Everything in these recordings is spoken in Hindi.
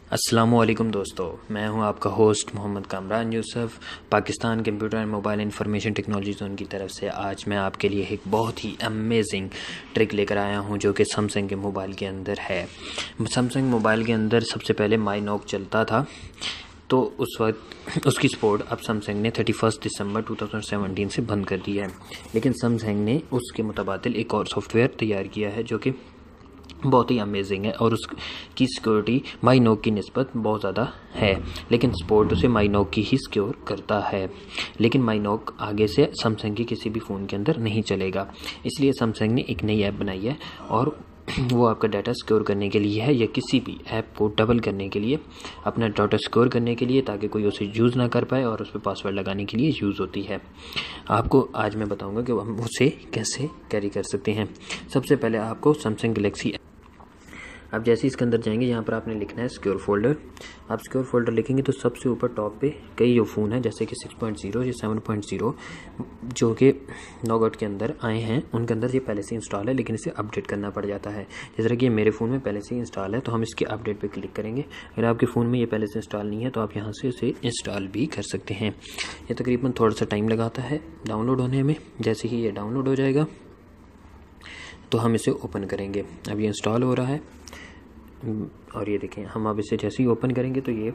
अस्सलामुअलैकुम दोस्तों, मैं हूं आपका host Mohammad Kamran Yousuf, Pakistan computer and mobile information technology zone की तरफ से। आज मैं आपके लिए एक बहुत ही अमेजिंग ट्रिक लेकर आया हूं जो कि सैमसंग के मोबाइल के अंदर है। सैमसंग मोबाइल के अंदर सबसे पहले माई नॉक चलता था, तो उस वक्त उसकी सपोर्ट अब सैमसंग ने 31 दिसंबर 2017 से बंद कर दी है। लेकिन सैमसंग ने उसके मुताबिक एक और सॉफ्टवेयर तैयार किया है जो कि बहुत ही अमेजिंग है और उसकी सिक्योरिटी माई नॉक की निस्बत बहुत ज़्यादा है, लेकिन सपोर्ट उसे माई नॉक की ही सिक्योर करता है। लेकिन माई नॉक आगे से सैमसंग के किसी भी फ़ोन के अंदर नहीं चलेगा, इसलिए सैमसंग ने एक नई ऐप बनाई है और वो आपका डाटा सिक्योर करने के लिए है या किसी भी ऐप को डबल करने के लिए, अपना डाटा सिक्योर करने के लिए, ताकि कोई उसे यूज़ ना कर पाए, और उस पर पासवर्ड लगाने के लिए यूज़ होती है। आपको आज मैं बताऊंगा कि हम उसे कैसे कैरी कर सकते हैं। सबसे पहले आपको सैमसंग गैलेक्सी, अब जैसे ही इसके अंदर जाएंगे यहाँ पर आपने लिखना है सिक्योर फोल्डर। आप सिक्योर फोल्डर लिखेंगे तो सबसे ऊपर टॉप पे कई जो फ़ोन है जैसे कि 6.0 या 7.0 जो कि नॉगआउट के अंदर आए हैं, उनके अंदर ये पहले से इंस्टॉल है, लेकिन इसे अपडेट करना पड़ जाता है। जैसे कि मेरे फ़ोन में पहले से ही इंस्टॉल है, तो हम इसके अपडेट पे क्लिक करेंगे। अगर आपके फ़ोन में ये पहले से इंस्टॉल नहीं है तो आप यहाँ से इसे इंस्टॉल भी कर सकते हैं। ये तकरीबन थोड़ा सा टाइम लगाता है डाउनलोड होने में। जैसे ही ये डाउनलोड हो जाएगा तो हम इसे ओपन करेंगे। अब ये इंस्टॉल हो रहा है और ये देखें, हम अब इसे जैसे ही ओपन करेंगे तो ये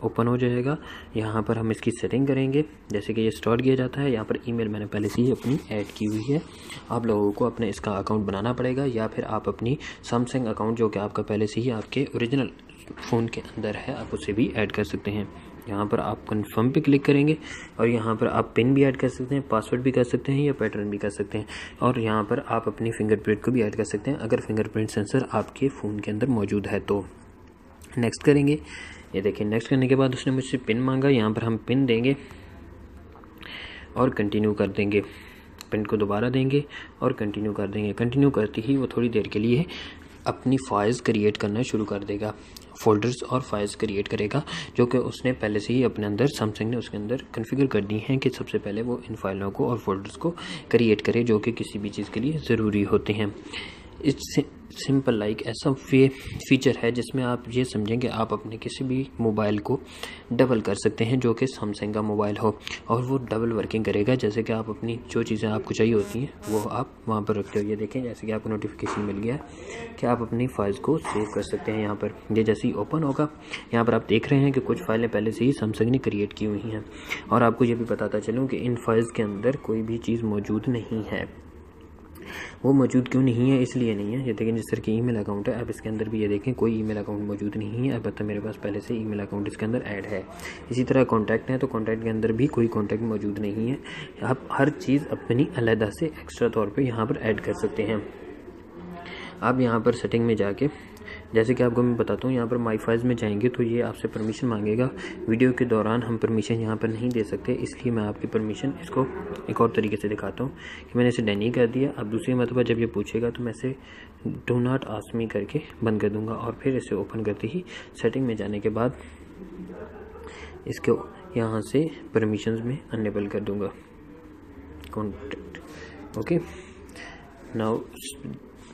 ओपन हो जाएगा। यहाँ पर हम इसकी सेटिंग करेंगे। जैसे कि ये इंस्टॉल किया जाता है, यहाँ पर ईमेल मैंने पहले से ही अपनी ऐड की हुई है। आप लोगों को अपने इसका अकाउंट बनाना पड़ेगा, या फिर आप अपनी सैमसंग अकाउंट जो कि आपका पहले से ही आपके ओरिजिनल फ़ोन के अंदर है, आप उसे भी ऐड कर सकते हैं। यहाँ पर आप कन्फर्म पे क्लिक करेंगे और यहाँ पर आप पिन भी ऐड कर सकते हैं, पासवर्ड भी कर सकते हैं या पैटर्न भी कर सकते हैं, और यहाँ पर आप अपनी फिंगरप्रिंट को भी ऐड कर सकते हैं अगर फिंगरप्रिंट सेंसर आपके फ़ोन के अंदर मौजूद है तो। नेक्स्ट करेंगे। ये देखिए, नेक्स्ट करने के बाद उसने मुझसे पिन मांगा। यहाँ पर हम पिन देंगे और कंटिन्यू कर देंगे। पिन को दोबारा देंगे और कंटिन्यू कर देंगे। कंटिन्यू करते ही वो थोड़ी देर के लिए अपनी फाइल्स क्रिएट करना शुरू कर देगा, फोल्डर्स और फाइल्स क्रिएट करेगा, जो कि उसने पहले से ही अपने अंदर, सैमसंग ने उसके अंदर कॉन्फ़िगर कर दी हैं कि सबसे पहले वो इन फाइलों को और फोल्डर्स को क्रिएट करे जो कि किसी भी चीज़ के लिए ज़रूरी होते हैं। इट्स सिंपल लाइक ऐसा फीचर है जिसमें आप ये समझें कि आप अपने किसी भी मोबाइल को डबल कर सकते हैं जो कि सैमसंग का मोबाइल हो, और वो डबल वर्किंग करेगा। जैसे कि आप अपनी जो चीज़ें आपको चाहिए होती हैं वो आप वहाँ पर रखते हो। ये देखें, जैसे कि आपको नोटिफिकेशन मिल गया कि आप अपनी फाइल्स को सेव कर सकते हैं। यहाँ पर ये जैसे ही ओपन होगा, यहाँ पर आप देख रहे हैं कि कुछ फाइलें पहले से ही सैमसंग ने क्रिएट की हुई हैं। और आपको ये भी बताता चलूँ कि इन फाइल्स के अंदर कोई भी चीज़ मौजूद नहीं है। वो मौजूद क्यों नहीं है? इसलिए नहीं है, ये देखें जिस तरह की ईमेल अकाउंट है, अब इसके अंदर भी ये देखें कोई ईमेल अकाउंट मौजूद नहीं है, अलबत्ता मेरे पास पहले से ईमेल अकाउंट इसके अंदर ऐड है। इसी तरह कॉन्टैक्ट है, तो कॉन्टैक्ट के अंदर भी कोई कॉन्टैक्ट मौजूद नहीं है। आप हर चीज़ अपनी अलहदा से एक्स्ट्रा तौर पर यहाँ पर ऐड कर सकते हैं। आप यहाँ पर सेटिंग में जाके, जैसे कि आपको मैं बताता हूँ, यहाँ पर माई फाइल्स में जाएंगे तो ये आपसे परमिशन मांगेगा। वीडियो के दौरान हम परमिशन यहाँ पर नहीं दे सकते, इसलिए मैं आपकी परमिशन इसको एक और तरीके से दिखाता हूँ कि मैंने इसे डन कर दिया। अब दूसरी मरतबा जब ये पूछेगा तो मैं इसे डू नॉट आस्क मी करके बंद कर दूँगा, और फिर इसे ओपन करते ही सेटिंग में जाने के बाद इसको यहाँ से परमिशंस में अनेबल कर दूँगा, कॉन्टैक्ट। ओके, नाउ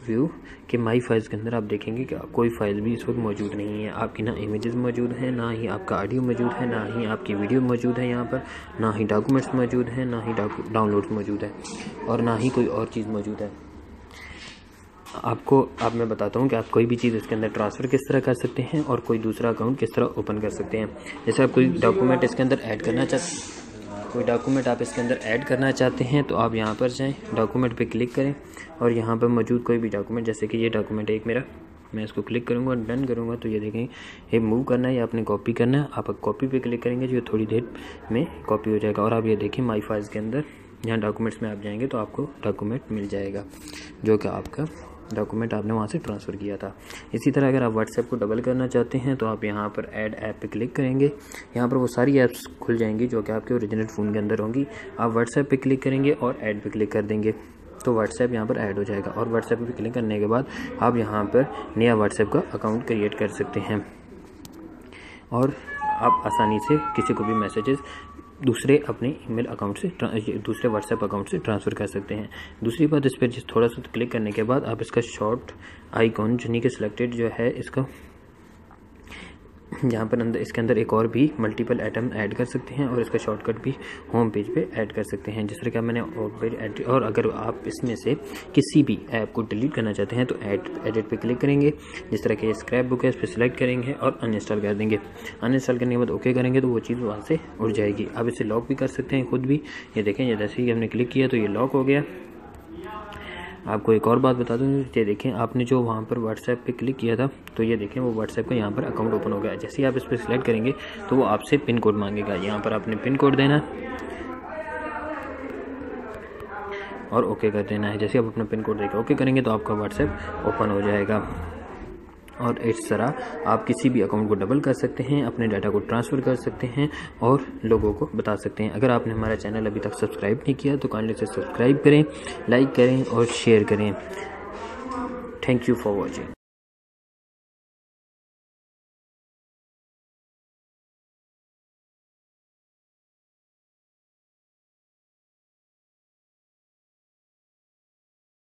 व्यू कि माई फाइल्स के अंदर आप देखेंगे कि कोई फाइल भी इस वक्त मौजूद नहीं है। आपकी ना इमेजेस मौजूद हैं, ना ही आपका ऑडियो मौजूद है, ना ही आपकी वीडियो मौजूद है यहाँ पर, ना ही डॉक्यूमेंट्स मौजूद हैं, ना ही डाउनलोड्स मौजूद है, और ना ही कोई और चीज़ मौजूद है। अब मैं बताता हूँ कि आप कोई भी चीज़ इसके अंदर ट्रांसफ़र किस तरह कर सकते हैं और कोई दूसरा अकाउंट किस तरह ओपन कर सकते हैं। जैसे आप कोई डॉक्यूमेंट इसके अंदर ऐड करना चाहते हैं तो आप यहाँ पर जाएं, डॉक्यूमेंट पे क्लिक करें और यहाँ पर मौजूद कोई भी डॉक्यूमेंट, जैसे कि ये डॉक्यूमेंट है एक मेरा, मैं इसको क्लिक करूँगा, डन करूँगा तो ये देखें ये मूव करना है या आपने कॉपी करना है। आप कॉपी पे क्लिक करेंगे जो थोड़ी देर में कॉपी हो जाएगा, और आप ये देखें माई फाइल्स के अंदर यहाँ डॉक्यूमेंट्स में आप जाएंगे तो आपको डॉक्यूमेंट मिल जाएगा जो कि आपका डॉक्यूमेंट आपने वहाँ से ट्रांसफ़र किया था। इसी तरह अगर आप व्हाट्सएप को डबल करना चाहते हैं तो आप यहाँ पर ऐड ऐप पे क्लिक करेंगे। यहाँ पर वो सारी ऐप्स खुल जाएंगी जो कि आपके ओरिजिनल फ़ोन के अंदर होंगी। आप व्हाट्सएप पे क्लिक करेंगे और ऐड पे क्लिक कर देंगे तो व्हाट्सएप यहाँ पर ऐड हो जाएगा, और व्हाट्सएप पे क्लिक करने के बाद आप यहाँ पर नया व्हाट्सएप का अकाउंट क्रिएट कर सकते हैं, और आप आसानी से किसी को भी मैसेजेस दूसरे अपने ईमेल अकाउंट से, दूसरे व्हाट्सएप अकाउंट से ट्रांसफ़र कर सकते हैं। दूसरी बात, इस पर थोड़ा सा क्लिक करने के बाद आप इसका शॉर्ट आइकॉन यानी कि सिलेक्टेड जो है इसका यहाँ पर अंदर इसके अंदर एक और भी मल्टीपल आइटम ऐड कर सकते हैं और इसका शॉर्टकट भी होम पेज पे ऐड कर सकते हैं। जिस तरह का मैंने होम पेज ऐड, और अगर आप इसमें से किसी भी ऐप को डिलीट करना चाहते हैं तो एडिट पे क्लिक करेंगे। जिस तरह के स्क्रैप बुक है इस पर सिलेक्ट करेंगे और अनइंस्टॉल कर देंगे। अनइंस्टॉल करने के बाद ओके करेंगे तो वो चीज़ वहाँ से उड़ जाएगी। आप इसे लॉक भी कर सकते हैं खुद भी। ये देखें, ये जैसे ही हमने क्लिक किया तो ये लॉक हो गया। आपको एक और बात बता दूं, ये देखें आपने जो वहाँ पर व्हाट्सएप पे क्लिक किया था तो ये देखें वो व्हाट्सएप का यहाँ पर अकाउंट ओपन हो गया। जैसे ही आप इस पर सिलेक्ट करेंगे तो वो आपसे पिन कोड मांगेगा। यहाँ पर आपने पिन कोड देना और ओके कर देना है। जैसे आप अपना पिन कोड देकर ओके करेंगे तो आपका व्हाट्सएप ओपन हो जाएगा। और इस तरह आप किसी भी अकाउंट को डबल कर सकते हैं, अपने डाटा को ट्रांसफ़र कर सकते हैं और लोगों को बता सकते हैं। अगर आपने हमारा चैनल अभी तक सब्सक्राइब नहीं किया तो काइंडली से सब्सक्राइब करें, लाइक करें और शेयर करें। Thank you for watching.